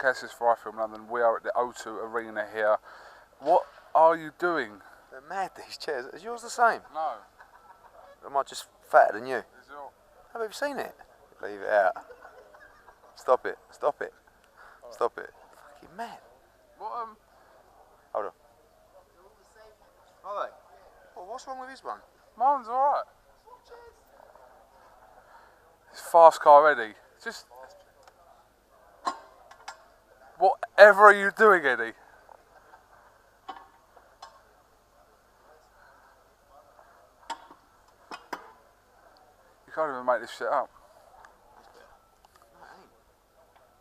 Cassius for iFilm London. We are at the O2 Arena here. What are you doing? They're mad, these chairs. Is yours the same? No. Am I just fatter than you? Is your... Have you seen it? Leave it out. Stop it. Stop it. Right. Stop it. Fucking mad. What, Hold on. Are they? Well, what's wrong with his one? Mine's alright. It's fast car ready. Just... Whatever are you doing, Eddie? You can't even make this shit up.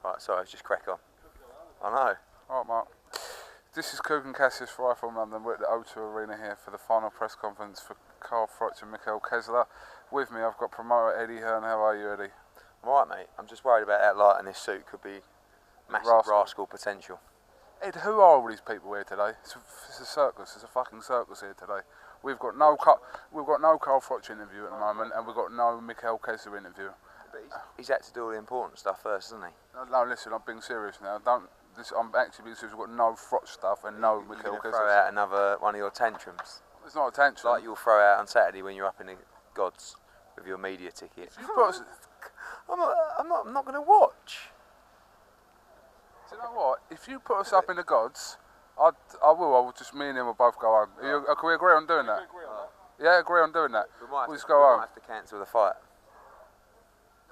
Right, sorry, just crack on. I know. Alright, Mark. This is KUGAN CASSIUS for iFilm London. We're at the O2 Arena here for the final press conference for FROCH and KESSLER. With me, I've got promoter Eddie HEARN. How are you, Eddie? I'm alright, mate. I'm just worried about that light in this suit. Could be massive rascal potential. Ed, who are all these people here today? It's a circus. It's a fucking circus here today. We've got no Carl Froch interview at the moment, and we've got no KESSLER interview. But he's had to do all the important stuff first, hasn't he? No, listen, I'm being serious now. I'm actually being serious. We've got no Froch stuff and no KESSLER. Throw out another one of your tantrums. It's not a tantrum. Like you'll throw out on Saturday when you're up in the gods with your media ticket. I'm not going to watch. Do you know what? If you put us up in the gods, I will just, me and him will both go home. Can we agree on doing that? Yeah, agree on doing that. We'll just go home. We might have to cancel the fight.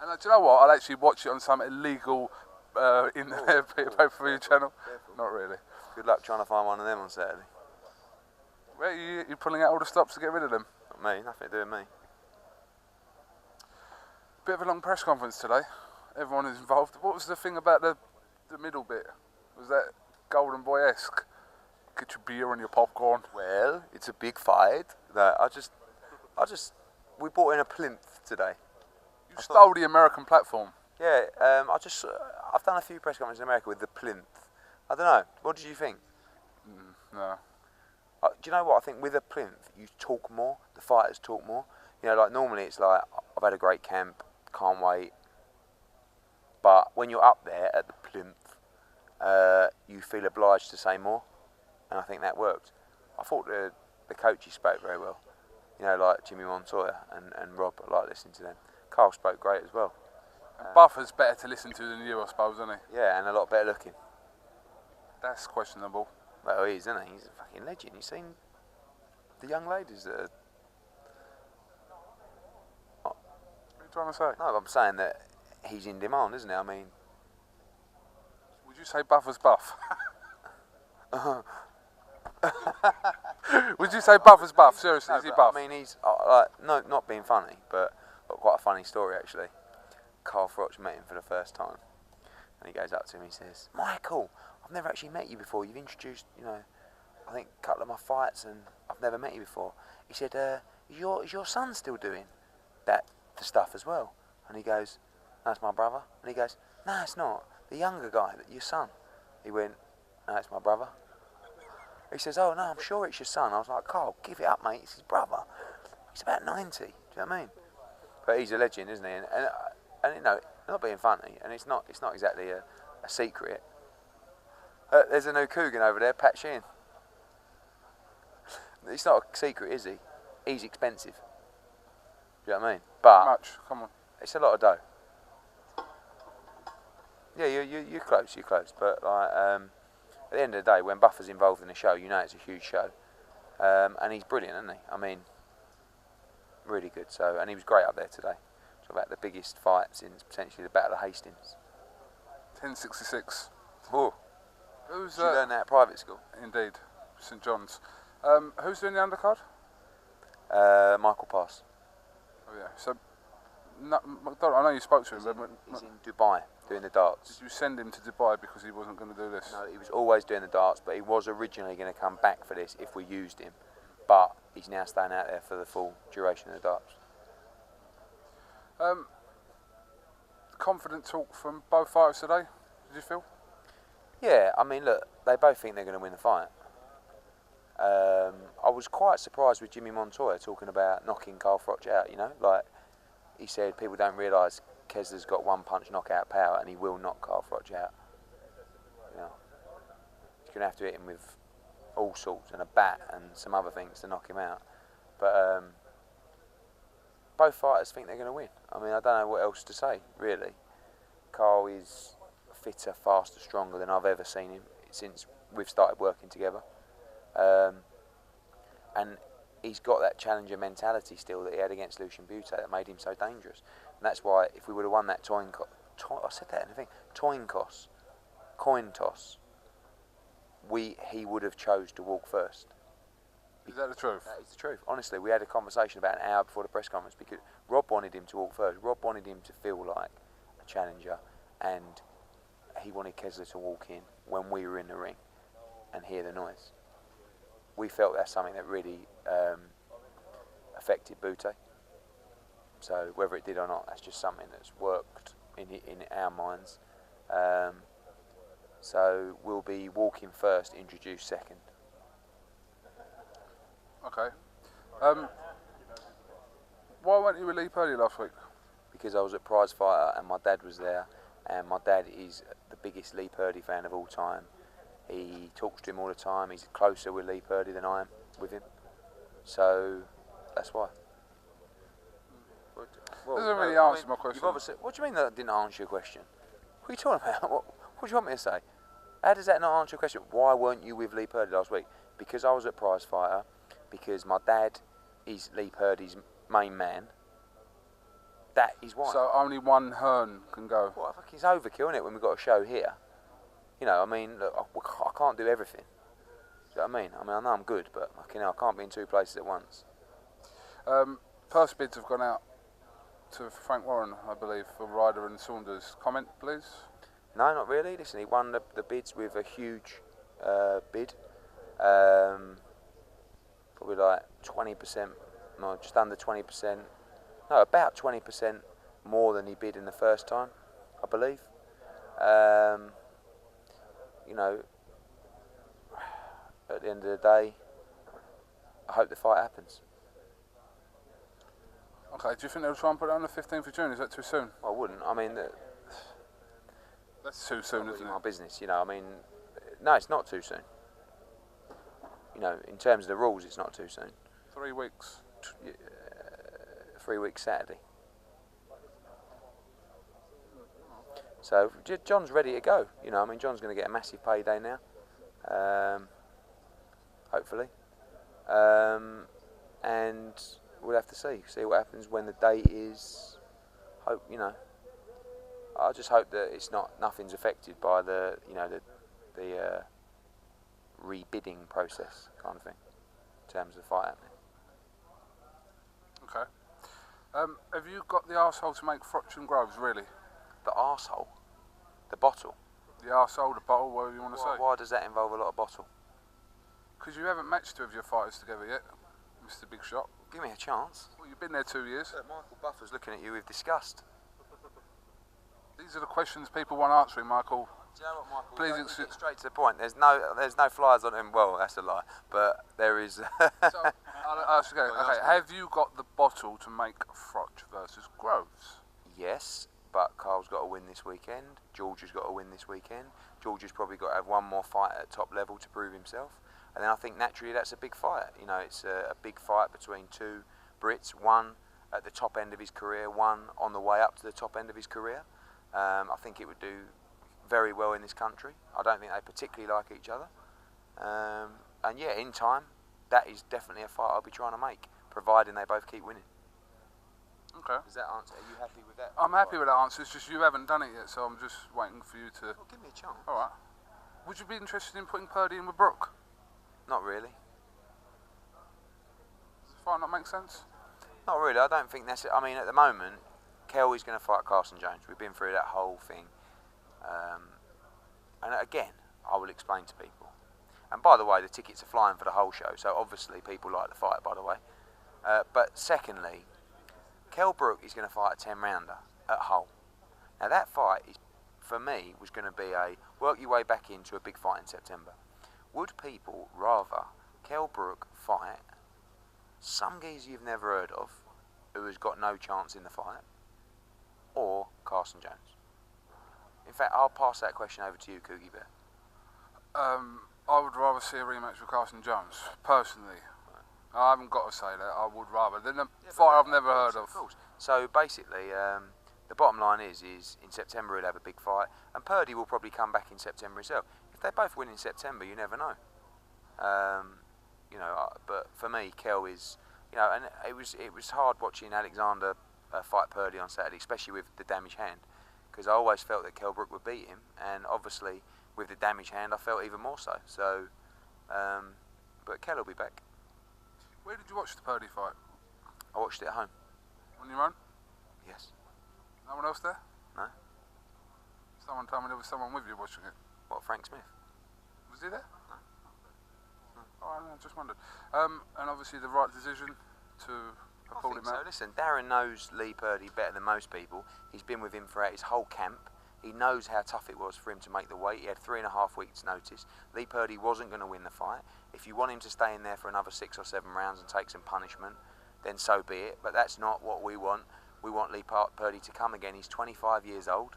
And do you know what? I'll actually watch it on some illegal pay-per-view channel. Not really. Good luck trying to find one of them on Saturday. Where you pulling out all the stops to get rid of them? Not me, nothing to do with me. Bit of a long press conference today. Everyone is involved. What was the thing about the middle bit? Was that Golden Boy-esque? Get your beer and your popcorn. Well, it's a big fight. That we bought in a plinth today. You stole the American platform. Yeah, I've done a few press conferences in America with the plinth. I don't know. What did you think? No. Do you know what? I think with a plinth, you talk more. The fighters talk more. You know, like normally it's like, I've had a great camp, can't wait. But when you're up there at the plinth, you feel obliged to say more. And I think that worked. I thought the coaches spoke very well. You know, like Jimmy Montoya and Rob, I like listening to them. Carl spoke great as well. Buffer's better to listen to than you, I suppose, isn't he? Yeah, and a lot better looking. That's questionable. Well, he is, isn't he? He's a fucking legend. You've seen the young ladies that are... What are you trying to say? No, I'm saying that he's in demand, isn't he? I mean... Would you say Buffer's buff? Would you say Buffer's buff? Seriously, No, is he buff? I mean, he's... no, not being funny, but quite a funny story, actually. Carl Froch met him for the first time. And he goes up to him and he says, Michael, I've never actually met you before. You've introduced, you know, I think a couple of my fights and I've never met you before. He said, is your son still doing the stuff as well? And he goes, no, it's my brother. And he goes, no, it's not. The younger guy, your son. He went, no, it's my brother. He says, oh, no, I'm sure it's your son. I was like, Carl, give it up, mate. It's his brother. He's about 90. Do you know what I mean? But he's a legend, isn't he? And you know, not being funny, and it's not exactly a secret. There's a new KUGAN over there, Pat Sheehan. It's not a secret, is he? He's expensive. Do you know what I mean? But How much? Come on. It's a lot of dough. Yeah, you're close. But like, at the end of the day, when Buffer's involved in the show, you know it's a huge show, and he's brilliant, isn't he? I mean, really good. So, and he was great up there today. About the biggest fight since potentially the Battle of Hastings. 1066. Oh. Who's Did you learn that at private school? Indeed, St John's. Who's doing the undercard? Michael Pass. Oh yeah. So, I know you spoke to him. He's in Dubai doing the darts. Did you send him to Dubai because he wasn't going to do this? No, he was always doing the darts, but he was originally going to come back for this if we used him. But he's now staying out there for the full duration of the darts. Confident talk from both fighters today, did you feel? Yeah, I mean, look, they both think they're going to win the fight. I was quite surprised with Jimmy Montoya talking about knocking Carl Froch out, you know? Like, he said people don't realise KESSLER's got one punch knockout power and he will knock Carl Froch out. You're going to have to hit him with all sorts and a bat and some other things to knock him out. But both fighters think they're going to win. I mean, I don't know what else to say, really. Carl is fitter, faster, stronger than I've ever seen him since we've started working together. And he's got that challenger mentality still that he had against Lucian Butte that made him so dangerous. And that's why if we would have won that coin toss, he would have chose to walk first. Is that the truth? That is the truth. Honestly, we had a conversation about an hour before the press conference because Rob wanted him to walk first. Rob wanted him to feel like a challenger, and he wanted Kessler to walk in when we were in the ring and hear the noise. We felt that's something that really affected Butte. So whether it did or not, that's just something that's worked in our minds. So we'll be walking first, introduced second. Okay. Why weren't you with Lee Purdy last week? Because I was at Prize Fighter and my dad was there, and my dad is the biggest Lee Purdy fan of all time. He talks to him all the time. He's closer with Lee Purdy than I am with him. So that's why. Well, doesn't really answer my question. What do you mean that I didn't answer your question? What are you talking about? What do you want me to say? How does that not answer your question? Why weren't you with Lee Purdy last week? Because I was at Prize Fighter. Because my dad is Lee Purdy's main man. That is why. So only one HEARN can go. Well, fuck, it's overkill, isn't it, when we've got a show here? You know, I mean, look, I can't do everything. Do you know what I mean? I know I'm good, but I can't be in two places at once. Purse bids have gone out to Frank Warren, I believe, for Ryder and Saunders. Comment, please? No, not really. Listen, he won the bids with a huge bid. Probably like 20%, no, just under 20%. No, about 20% more than he bid in the first time, I believe. You know, at the end of the day, I hope the fight happens. Okay, do you think they'll try and put it on the 15th of June? Is that too soon? I wouldn't. I mean, that's too soon, isn't it? My business, you know. I mean, no, it's not too soon. You know, in terms of the rules, it's not too soon. 3 weeks. 3 weeks Saturday. So John's ready to go. You know, I mean, John's going to get a massive payday now. Hopefully. And we'll have to see what happens when the date is. Hope, you know. I just hope that nothing's affected by the rebidding process kind of thing in terms of the fight happening. Okay. Have you got the arsehole to make FROCH and Groves, really? The arsehole? The bottle? The arsehole, the bottle, whatever you want to say. Why does that involve a lot of bottle? Because you haven't matched two of your fighters together yet, Mr. Big Shot. Give me a chance. Well, you've been there 2 years. Look, Michael Buffer's looking at you with disgust. These are the questions people want answering, Michael. Do you know what, Michael? Please get straight to the point. There's no flyers on him. Well, that's a lie. But there is. Okay, have you got the bottle to make FROCH versus Groves? Yes, but Carl's got to win this weekend. George has got to win this weekend. George has probably got to have one more fight at top level to prove himself. And then I think naturally that's a big fight. You know, it's a big fight between two Brits, one at the top end of his career, one on the way up to the top end of his career. I think it would do very well in this country. I don't think they particularly like each other. And yeah, in time, that is definitely a fight I'll be trying to make, providing they both keep winning. Okay. Does that answer? Are you happy with that? I'm happy with that answer. It's just you haven't done it yet, so I'm just waiting for you to... Well, give me a chance. All right. Would you be interested in putting Purdy in with Brook? Not really. Does the fight not make sense? Not really. I don't think that's it. I mean, at the moment, Kelly's going to fight Carson Jones. We've been through that whole thing. And again, I will explain to people. And by the way, the tickets are flying for the whole show, so obviously people like the fight, by the way. But secondly, Kell Brook is going to fight a 10-rounder at Hull. Now that fight, for me, was going to be a work your way back into a big fight in September. Would people rather Kell Brook fight some geezer you've never heard of, who has got no chance in the fight, or Carson Jones? In fact, I'll pass that question over to you, Coogie Bear. see a rematch with Carson Jones, personally. I haven't got to say that, I would rather. Than a fight I've never heard of. So basically, the bottom line is in September he'll have a big fight, and Purdy will probably come back in September himself. If they both win in September, you never know. You know, but for me, Kel is, you know, and it was hard watching Alexander fight Purdy on Saturday, especially with the damaged hand, because I always felt that Kell Brook would beat him, and obviously with the damaged hand, I felt even more so. So, but Kell will be back. Where did you watch the Purdy fight? I watched it at home. On your own? Yes. No one else there? No. Someone told me there was someone with you watching it. What, Frank Smith? Was he there? No. Oh, I just wondered. And obviously the right decision to pull him out. So listen, Darren knows Lee Purdy better than most people. He's been with him throughout his whole camp. He knows how tough it was for him to make the weight. He had 3.5 weeks' notice. Lee Purdy wasn't going to win the fight. If you want him to stay in there for another 6 or 7 rounds and take some punishment, then so be it. But that's not what we want. We want Lee Purdy to come again. He's 25 years old.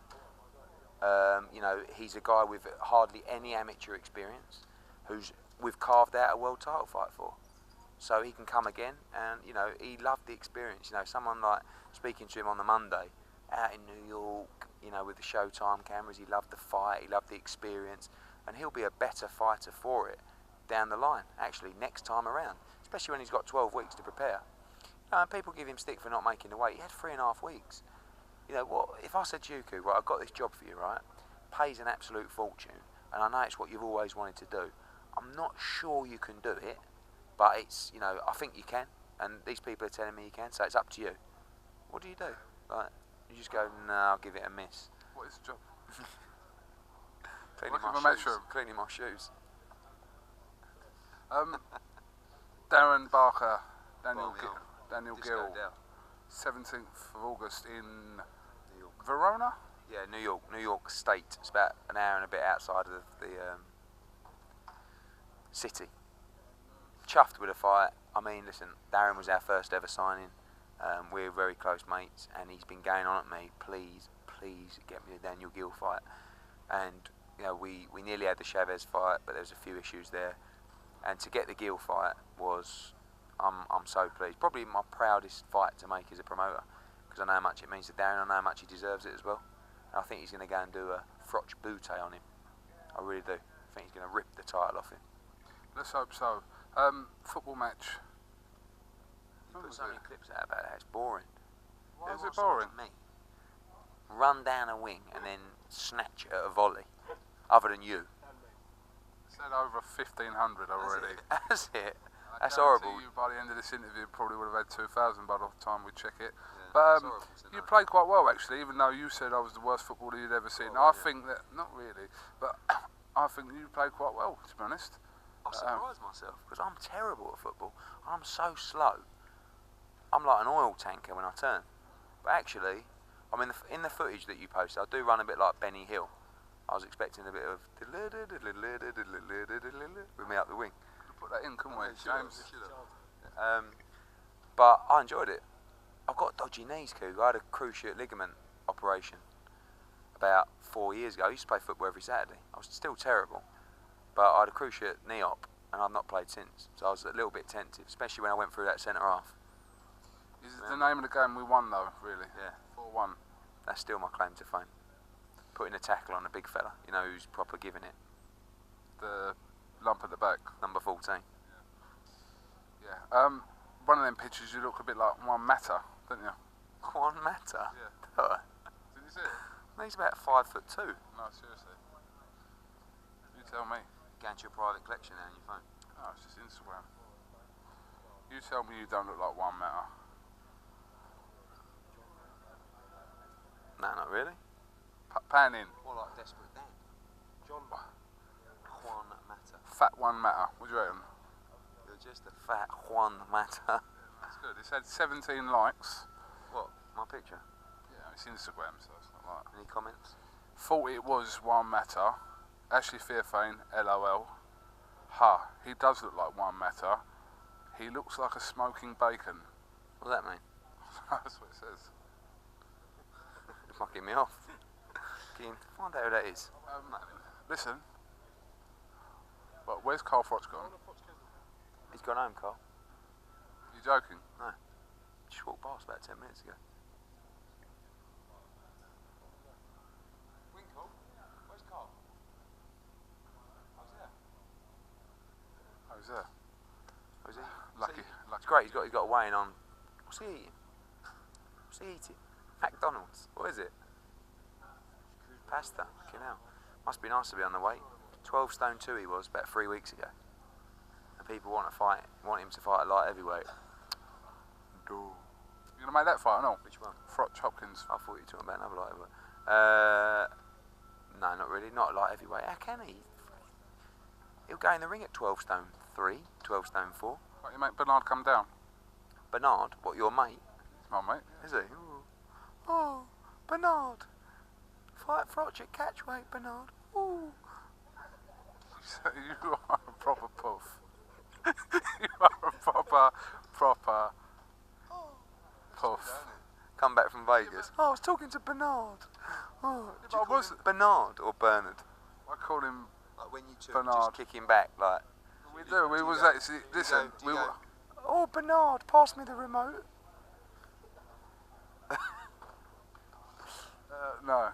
You know, he's a guy with hardly any amateur experience, who's we've carved out a world title fight for. So he can come again, and you know, he loved the experience. You know, someone like speaking to him on the Monday out in New York, you know, with the Showtime cameras, he loved the fight, he loved the experience, and he'll be a better fighter for it down the line, actually, next time around, especially when he's got 12 weeks to prepare. You know, and people give him stick for not making the weight. He had 3.5 weeks. You know, what if I said to you, Kug, right, I've got this job for you, right? Pays an absolute fortune, and I know it's what you've always wanted to do. I'm not sure you can do it, but it's, you know, I think you can, and these people are telling me you can, so it's up to you. What do you do? Like, you just go, no, I'll give it a miss. What is the job? Cleaning my shoes. Darren Barker, Daniel Just Gill, go down. 17th of August in Verona? Yeah, New York State. It's about an hour and a bit outside of the city. Chuffed with a fight. I mean, listen, Darren was our first ever signing. We're very close mates, and he's been going on at me, please get me the Daniel Gill fight. And you know, we nearly had the Chavez fight, but there was a few issues there. And to get the Gill fight was, I'm so pleased. Probably my proudest fight to make as a promoter, because I know how much it means to Darren. I know how much he deserves it as well. And I think he's going to go and do a FROCH bootay on him. I really do. I think he's going to rip the title off him. Let's hope so. Football match. You put so many clips out about it. It's boring. Why is it boring? Me run down a wing and then snatch at a volley. Other than you. Said over 1,500 already. That's it. I That's horrible. You by the end of this interview probably would have had 2,000 by the time we check it. Yeah, but horrible, you played quite well actually, even though you said I was the worst footballer you'd ever seen. I think that, not really, but I think you played quite well, to be honest. I surprised myself because I'm terrible at football. I'm so slow. I'm like an oil tanker when I turn. But actually, I mean, in the footage that you posted, I do run a bit like Benny Hill. I was expecting a bit of with me up the wing. Put that in, couldn't we, James? But I enjoyed it. I've got dodgy knees, Kug. I had a cruciate ligament operation about 4 years ago. I used to play football every Saturday. I was still terrible, but I had a cruciate knee op, and I've not played since. So I was a little bit tentative, especially when I went through that centre half. Is it the name of the game we won, though? Really? Yeah. 4-1. That's still my claim to fame. Putting a tackle on a big fella, you know, who's proper giving it. The lump at the back. Number 14. Yeah. One of them pictures, you look a bit like Juan Mata, don't you? Juan Mata? Yeah. Did you see it? No, he's about 5'2". No, seriously. You tell me. Go into your private collection there on your phone. No, it's just Instagram. You tell me you don't look like Juan Mata. No, not really. Pan in. More like Desperate Dan. Juan Mata. Fat Juan Mata. What do you reckon? You're just a fat Juan Mata. That's good. It's had 17 likes. What? My picture? Yeah, it's Instagram, so it's not like... Any comments? Thought it was Juan Mata. Ashley Fairfane, LOL. Ha, he does look like Juan Mata. He looks like a smoking bacon. What does that mean? That's what it says. It's fucking me off. Can you find out who that is? Listen. But Where's Carl Froch gone? He's gone home, Carl. You joking? No. Just walked past about 10 minutes ago. Winkle? Where's Carl? Oh, he's there. Oh, is he? Lucky. It's great. He's got a weighing on. What's he eating? What's he eating? McDonald's. What is it? Pasta. Fucking hell. Must be nice to be on the weight. 12 stone 2 he was about 3 weeks ago. And people want him to fight a light heavyweight. You gonna make that fight or not? Which one? Froch Hopkins. I thought you were talking about another light heavyweight. No, not really. Not a light heavyweight. How can he? He'll go in the ring at 12 stone 3, 12 stone 4. Right, you make Bernard come down. Bernard, what, your mate? He's my mate. Is he? Ooh. Oh, Bernard. Fight Froch at catchweight, Bernard. Ooh. You are a proper puff. You are a proper puff. Come back from Vegas. Oh, I was talking to Bernard. Oh, but I was Bernard or Bernard? I call him Like when you two Bernard. just kick him back, like. We do. We was actually listen. We were. Oh, Bernard, pass me the remote. No.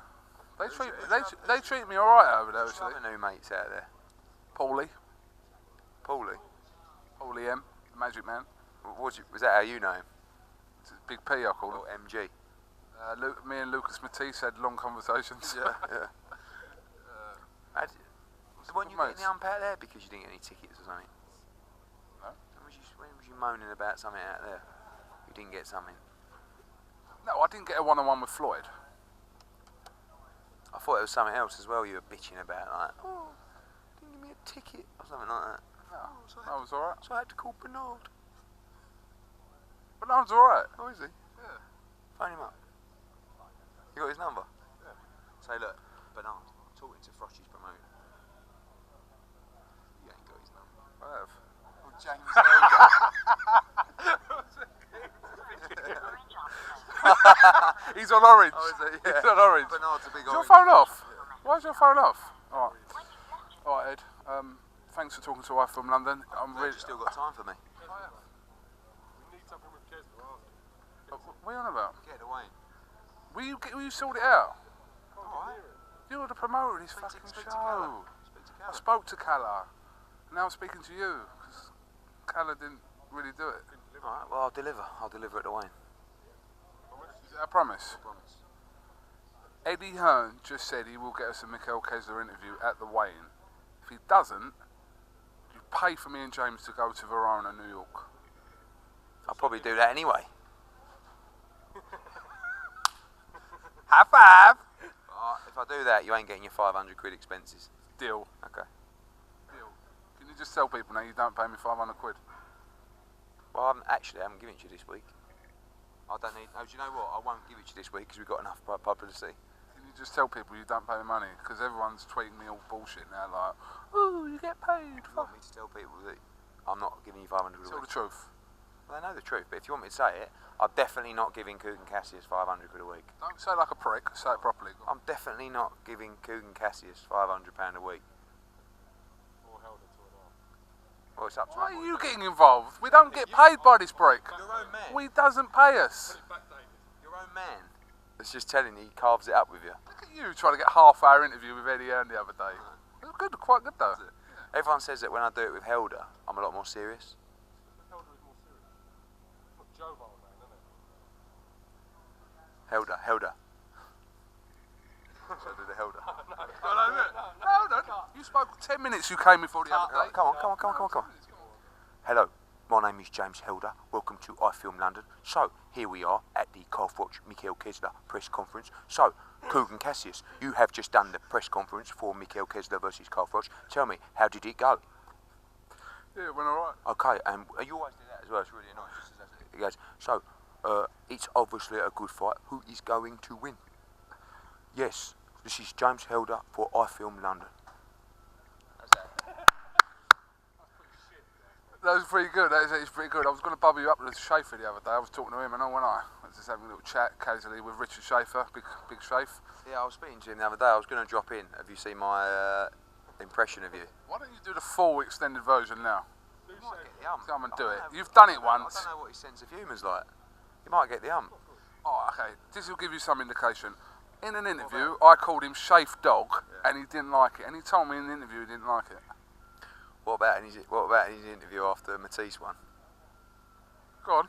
They treat me alright over there actually. Other new mates out there. Paulie Paulie. M, the Magic Man. Was that how you know him? It's Big P I call him. Or MG? Me and Lucas Matisse had long conversations. Yeah. When you getting the ump out there because you didn't get any tickets or something? No. When was you moaning about something out there? You didn't get something? No, I didn't get a one-on-one with Floyd. I thought it was something else as well you were bitching about, like, oh, didn't give me a ticket or something like that. No, that was alright. So I had to call Bernard. Bernard's alright. Oh, is he? Yeah. Phone him up. You got his number? Yeah. Say, look, Bernard, I'm talking to Froch's promoter. You ain't got his number. I have. Oh, James Helder. He's on orange. Oh, is he? Yeah. He's on orange. Bernard's a big Is your orange. phone off? Why is your phone off? Alright. Alright, Ed. Thanks for talking to I from London. I'm really. You still got time for me? We need something with Kessler, What are you on about? Get away. Will you sort it out? Alright. You're the promoter of this Speak to fucking Callum. show. Speak to I Callum. spoke to Calla. Now I'm speaking to you because Calla didn't really do it. Alright, well, I'll deliver. I'll deliver at the Wayne. Is that a promise? I promise. Eddie Hearn just said he will get us a Mikael Kessler interview at the Wayne. If he doesn't, you pay for me and James to go to Verona, New York. I'll probably do that anyway. High five! If I do that, you ain't getting your 500 quid expenses. Deal. Okay. Deal. Can you just tell people now you don't pay me 500 quid? Well, I haven't given it to you this week. I don't need. Oh, do you know what? I won't give it to you this week because we've got enough publicity. Can you just tell people you don't pay me money? Because everyone's tweeting me all bullshit now, like, ooh, you get paid. You want me to tell people that I'm not giving you 500 quid a Tell week? the truth. Well, I know the truth, but if you want me to say it, I'm definitely not giving Kugan Cassius 500 quid a week. Don't say like a prick, say it properly. I'm definitely not giving Kugan Cassius £500 a week. or held it to an arm. Well, it's up to Why him. are you getting involved? We don't get paid by this break. Your own man. We doesn't pay us. Back, David. Your own man. It's just telling you, he carves it up with you. Look at you trying to get half-hour interview with Eddie Hearn the other day. It was good, quite good though. Everyone says that when I do it with Helder, I'm a lot more serious. Helder is more serious. Not Joe Bowl, man, isn't it? Helder. So I did the Helder. No. You spoke 10 minutes you came before the other day. Come on. Hello, my name is James Helder. Welcome to I Film London. So, here we are at the Carl Froch Mikael Kessler press conference. So, Kugan Cassius, you have just done the press conference for Mikael Kessler versus Carl Froch. Tell me, how did it go? Yeah, it went alright. Okay, and you always do that as well. It's really nice. He goes, so, it's obviously a good fight. Who is going to win? Yes, this is James Helder for I Film London. That was pretty good. That is pretty good. I was going to bubble you up with Schaefer the other day. I was talking to him, and when I was just having a little chat casually with Richard Schaefer, big Schaefer. Yeah, I was speaking to him the other day. I was going to drop in. Have you seen my impression of you. Why don't you do the full extended version now? You might get the ump. Come and do it. Know. You've done it once. I don't know what his sense of humour's like. You might get the ump. Oh, okay. This will give you some indication. In an interview, I called him Chafe Dog, and he didn't like it. And he told me in the interview he didn't like it. What about in his interview after Matisse won? Go on.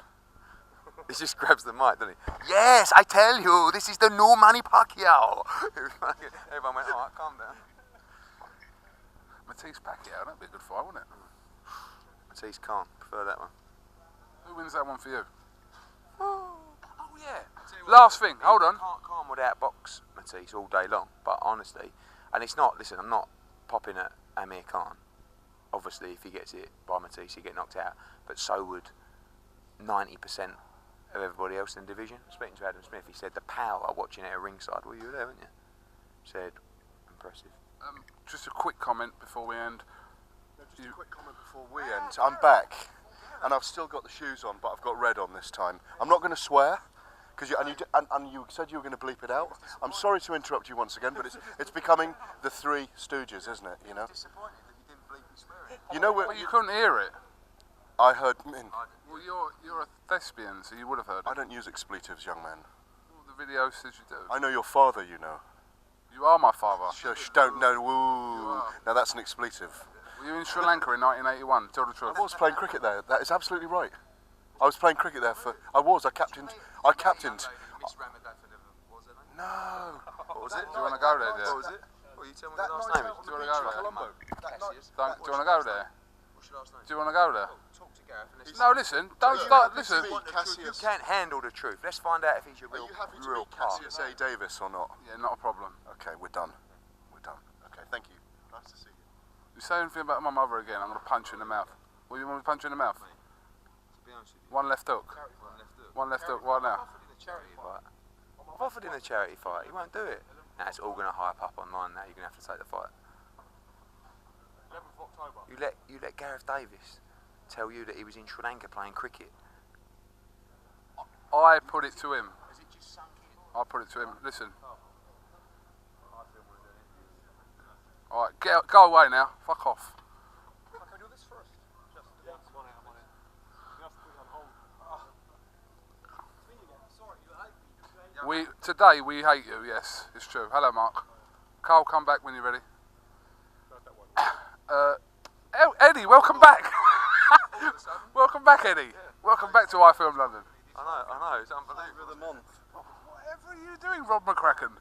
He just grabs the mic, doesn't he? Yes, I tell you, this is the new Manny Pacquiao. Everyone went, alright, calm down. Matisse Pacquiao, that'd be a good fight, wouldn't it? Matisse can't. Prefer that one. Who wins that one for you? Oh yeah. Last thing, hold on. Khan would outbox Matisse all day long, but honestly, and it's not. Listen, I'm not popping at Amir Khan. Obviously, if he gets it by Matisse, he'd get knocked out. But so would 90% of everybody else in the division. Speaking to Adam Smith, he said the power watching it at ringside. Well, you were there, weren't you? Said impressive. Just a quick comment before we end. Just a quick comment before we end. I'm back, and I've still got the shoes on, but I've got red on this time. I'm not going to swear, because you said you were going to bleep it out. I'm sorry to interrupt you once again, but it's becoming the Three Stooges, isn't it? You know. Disappointed that you didn't bleep me swearing. You know what? Well, you couldn't hear it. I heard. Well, you're a thespian, so you would have heard it. I don't use expletives, young man. Well, the video says you do. I know your father. You know. You are my father. Shush! Don't know. Woo. Now that's an expletive. Were you in Sri Lanka in 1981? Tell the truth. I was playing cricket there. That is absolutely right. I was playing cricket there for. I captained. No. What was it? Do you want to go there, dear? What was it? Well, you tell me the last name. Do you want to go there? Colombo. CASSIUS. Do you want to go there? What's your last name? Do you want to go there? Talk to Gareth and let's No, listen. Don't start. Listen. You can't handle the truth. Let's find out if he's your Are real, you happy to real meet part. Cassius A. Davis or not? Yeah, not a problem. Okay, we're done. We're done. Okay, thank you. Nice to see you. You say anything about my mother again, I'm going to punch you in the mouth. Will you want me to punch you in the mouth? To be honest with you. One left hook. One left hook. Right now. I've offered him a charity fight. He won't do it. Now it's all going to hype up online. Now you're going to have to take the fight. 11th of October. You let Gareth Davis tell you that he was in Sri Lanka playing cricket. I put it to him. Has it just sunk in? I put it to him. Listen. Alright, go away now. Fuck off. Can I do this first? Just one out, one in. You have to put it on hold. Sorry, you hate me. Today we hate you, yes, it's true. Hello, Mark. Carl, come back when you're ready. Eddie, welcome back. Welcome back, Eddie. Welcome back to I Film London. I know, it's unbelievable. The month. Whatever are you doing, Rob McCracken?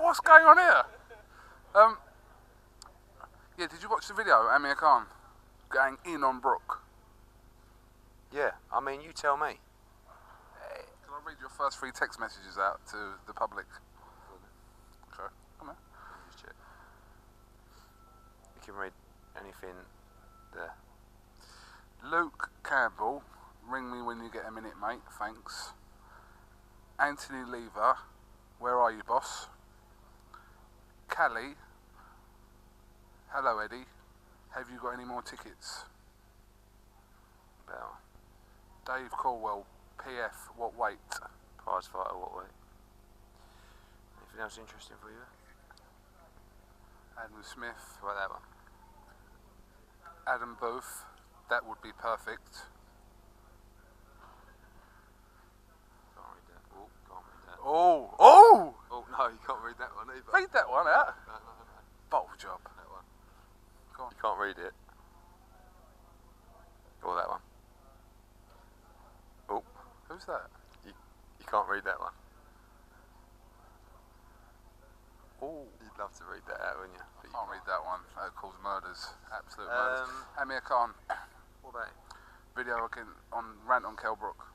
What's going on here? Yeah, did you watch the video, Amir Khan going in on Brook? Yeah, I mean, you tell me. Can I read your first 3 text messages out to the public? Okay, come on. Just check. You can read anything there. Luke Campbell, ring me when you get a minute, mate, thanks. Anthony Lever, where are you, boss? Callie, hello, Eddie. Have you got any more tickets? Bell. Dave Caldwell, PF, what weight? Prize fighter, what weight? Anything else interesting for you? Adam Smith, What about that one? Adam Booth, that would be perfect. Can't read that. Oh, can't read that. Oh! Oh, no, you can't read that one either. Read that one out. No. Bottle job. That one. Go on. You can't read it. Or that one. Oh, Who's that? you can't read that one. Oh, You'd love to read that out, wouldn't you? But you can't read that one. That calls murders. Absolute murders. Amir Khan, What about it? video again on rant on Kell Brook.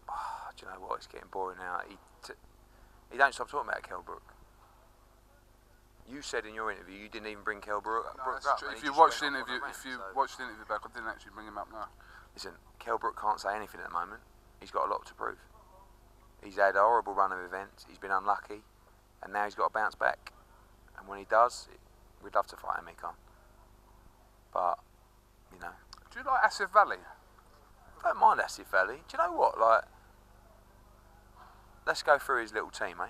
Oh, do you know what? It's getting boring now. He don't stop talking about Kell Brook. You said in your interview you didn't even bring Kell Brook No, up. that's true. And If he you just watched the went off on a interview, rant, if you so- watched the interview back, I didn't actually bring him up now. Listen, Kell Brook can't say anything at the moment. He's got a lot to prove. He's had a horrible run of events. He's been unlucky, and now he's got to bounce back. And when he does, we'd love to fight Amir Khan. But you know, Do you like Asif Valley? I don't mind Asif Valley. Do you know what? Like, let's go through his little team, eh?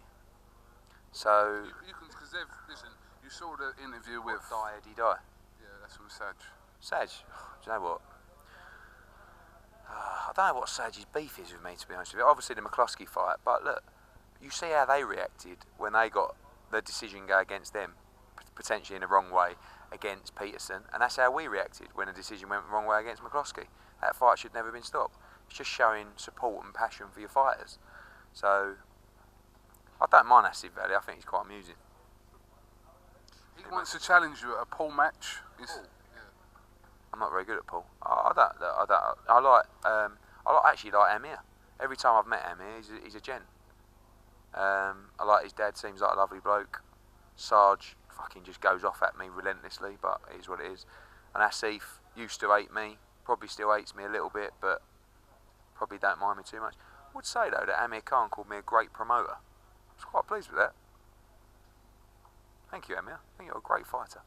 So You can, because listen, You saw the interview with... Die Eddie Die. Yeah, that's from Saj. Saj, do you know what? I don't know what Saj's beef is with me, to be honest with you. Obviously the McCluskey fight, but look, you see how they reacted when they got the decision go against them, potentially in the wrong way, against Peterson, and that's how we reacted when a decision went the wrong way against McCluskey. That fight should never have been stopped. It's just showing support and passion for your fighters. So, I don't mind Asif Valley, I think he's quite amusing. He wants to challenge you at a pool match. I'm not very good at pool. I actually like Amir. Every time I've met Amir, he's a gent. I like his dad, seems like a lovely bloke. Sarge fucking just goes off at me relentlessly, but it is what it is. And Asif used to hate me, probably still hates me a little bit, but probably don't mind me too much. I would say though that Amir Khan called me a great promoter. I was quite pleased with that. Thank you, Amir. I think you're a great fighter.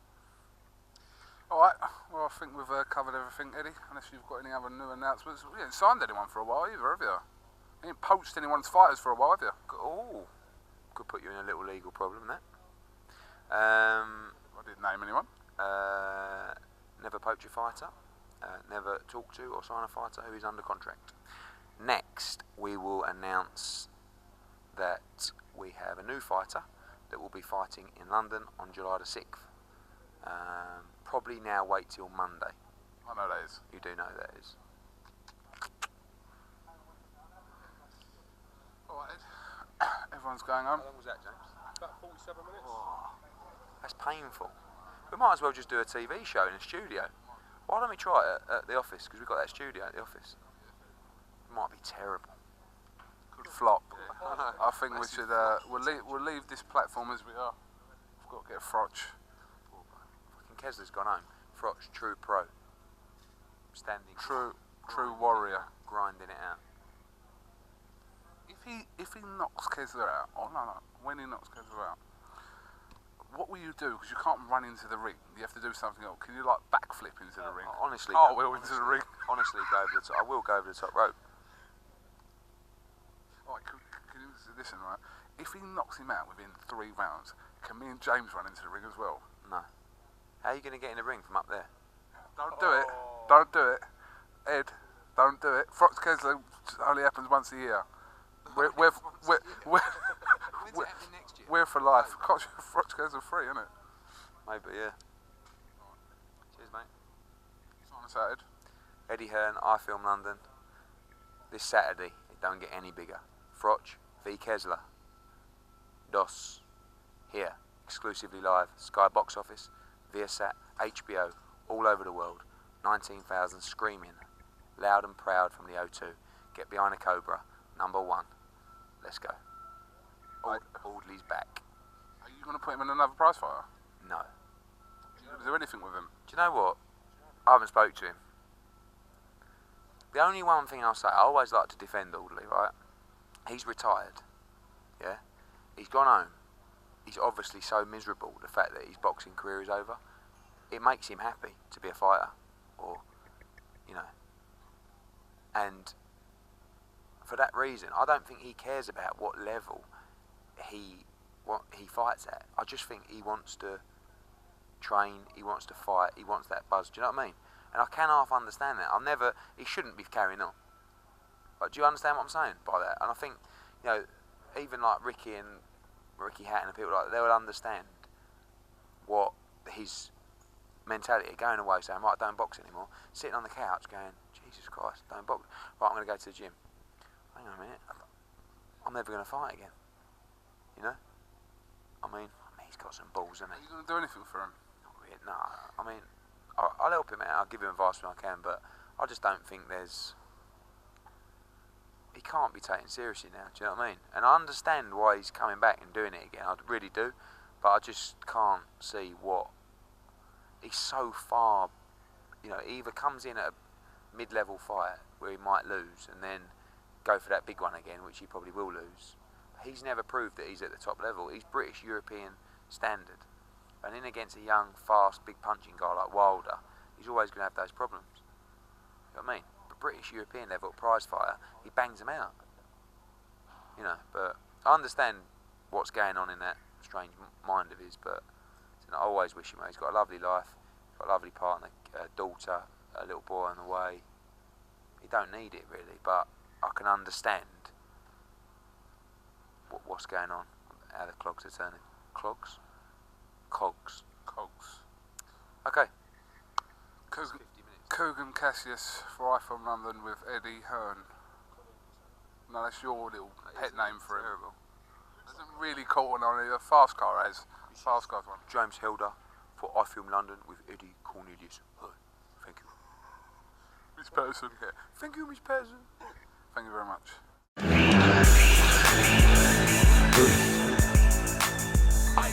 Alright, well I think we've covered everything, Eddie, unless you've got any other new announcements. You haven't signed anyone for a while either, have you? You ain't poached anyone's fighters for a while, have you? Oh, could put you in a little legal problem, that. I didn't name anyone. Never poach a fighter. Never talk to or sign a fighter who is under contract. Next, we will announce that we have a new fighter that will be fighting in London on July the 6th. Probably now wait till Monday. I know that is. You do know that is. Alright, Ed. Everyone's going home. How long was that, James? About 47 minutes. Oh, that's painful. We might as well just do a TV show in a studio. Why don't we try it at the office? Because we've got that studio at the office. It might be terrible. Could flop. I think we should. We'll leave this platform as we are. We've got to get FROCH. Fucking Kessler's gone home. FROCH, true pro. Standing. True warrior. Grinding it out. If he knocks Kessler out, when he knocks Kessler out, what will you do? Because you can't run into the ring. You have to do something else. Can you like backflip into the ring? Honestly, cartwheel into the ring. Honestly, go over the top. I will go over the top rope. Alright, can you listen, right? If he knocks him out within 3 rounds, can me and James run into the ring as well? No. How are you going to get in the ring from up there? Don't do it. Don't do it. Ed, don't do it. FROCH Kessler only happens once a year. We're next year? We're for life. FROCH Kessler free, isn't it? Maybe, yeah. Cheers, mate. Sign us out, Ed. Eddie Hearn, I Film London. This Saturday, it don't get any bigger. FROCH v Kessler. DOS. Here, exclusively live. Sky Box Office, Viasat, HBO, all over the world. 19,000 screaming, loud and proud from the O2. Get behind a Cobra, #1. Let's go. Audley's back. Are you going to put him in another prize fighter? No. Are you going to do anything with him? Do you know what? I haven't spoke to him. The only one thing I'll say, I always like to defend Audley, right? He's retired. Yeah? He's gone home. He's obviously so miserable, the fact that his boxing career is over. It makes him happy to be a fighter. Or, you know. And for that reason, I don't think he cares about what level he fights at. I just think he wants to train, he wants to fight, he wants that buzz. Do you know what I mean? And I can half understand that. He shouldn't be carrying on. But do you understand what I'm saying by that? And I think, you know, even like Ricky Hatton and people like that, they will understand what his mentality, going away saying, right, don't box anymore, sitting on the couch going, Jesus Christ, don't box. Right, I'm going to go to the gym. Hang on a minute, I'm never going to fight again. You know? I mean, he's got some balls, hasn't he? Are you going to do anything for him? Not really, no. I mean, I'll help him out, I'll give him advice when I can, but I just don't think he can't be taken seriously now, do you know what I mean? And I understand why he's coming back and doing it again, I really do, but I just can't see what. He's so far, you know, he either comes in at a mid-level fight where he might lose and then go for that big one again, which he probably will lose. He's never proved that he's at the top level. He's British European standard. And in against a young, fast, big punching guy like Wilder, he's always going to have those problems. You know what I mean? But British European level prize fighter, he bangs them out. You know, but I understand what's going on in that strange mind of his, but You know, I always wish him well. He's got a lovely life, he's got a lovely partner, a daughter, a little boy on the way. He don't need it really, but I can understand what's going on, how the clogs are turning. Clogs? Cogs. Cogs. Okay. KUGAN CASSIUS, Fry from London with Eddie HEARN. No, that's your little pet name for him. Terrible. Hasn't really caught on it. A fast car has. Fast car's one. James Helder for I Film London with Eddie Cornelius. Thank you. Miss Patterson. Yeah. Thank you, Miss Patterson. Thank you very much. I